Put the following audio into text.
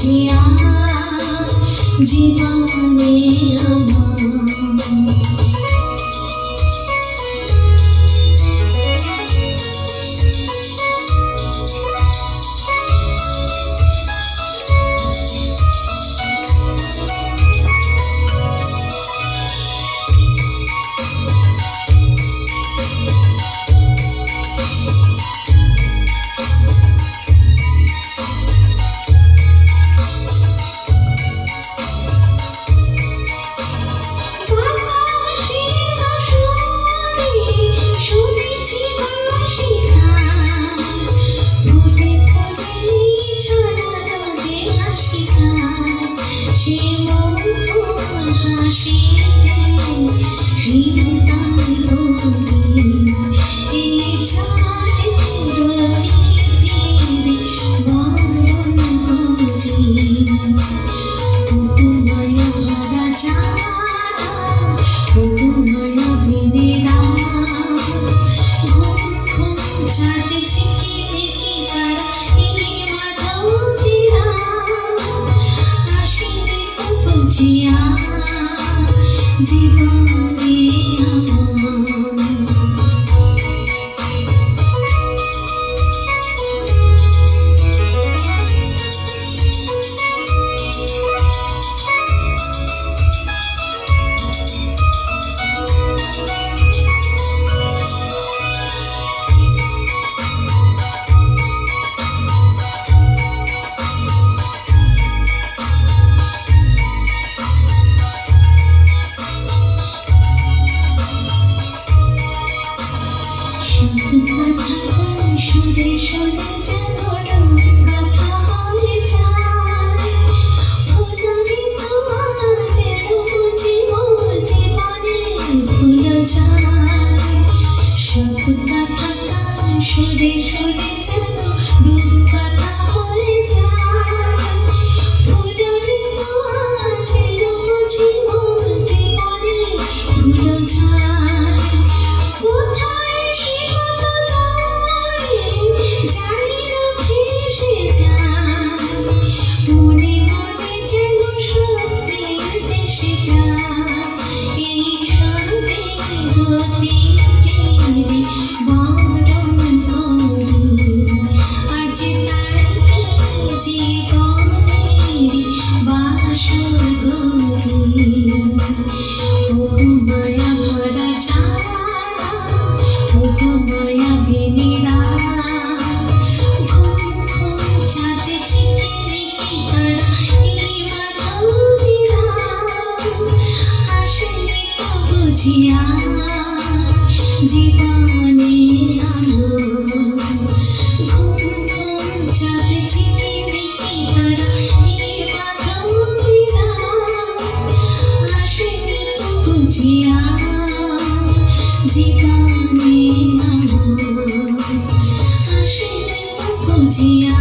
বুঝিয়া জীবনে আমার জীবনে সুরে সুরে যেন কথা হয়ে যায় ফুলরি তোমার বুঝিব জীবনে ভুল যায় সব কথা সুরে সুরে যেন কথা হয়ে যায় ফুলরি তোমার বুঝিব জীবনে ভুল যায় কোথায় সে মনে মনে যেন স্বপ্নের দেশে যায় এই সন্দেহ তীরে বরণ করি আজ তাই জীবনের বাসর ঘরি ও মায়া ভরা ছায়া ও মায়া বেনিরা বুঝিয়া জীবনে আমার ঘুম ঘুম চাঁদ ঝিকিমিকি তারা এই বাঁধা আসেনি তো বুঝিয়া জীবনে আমার আসেনি তো বুঝিয়া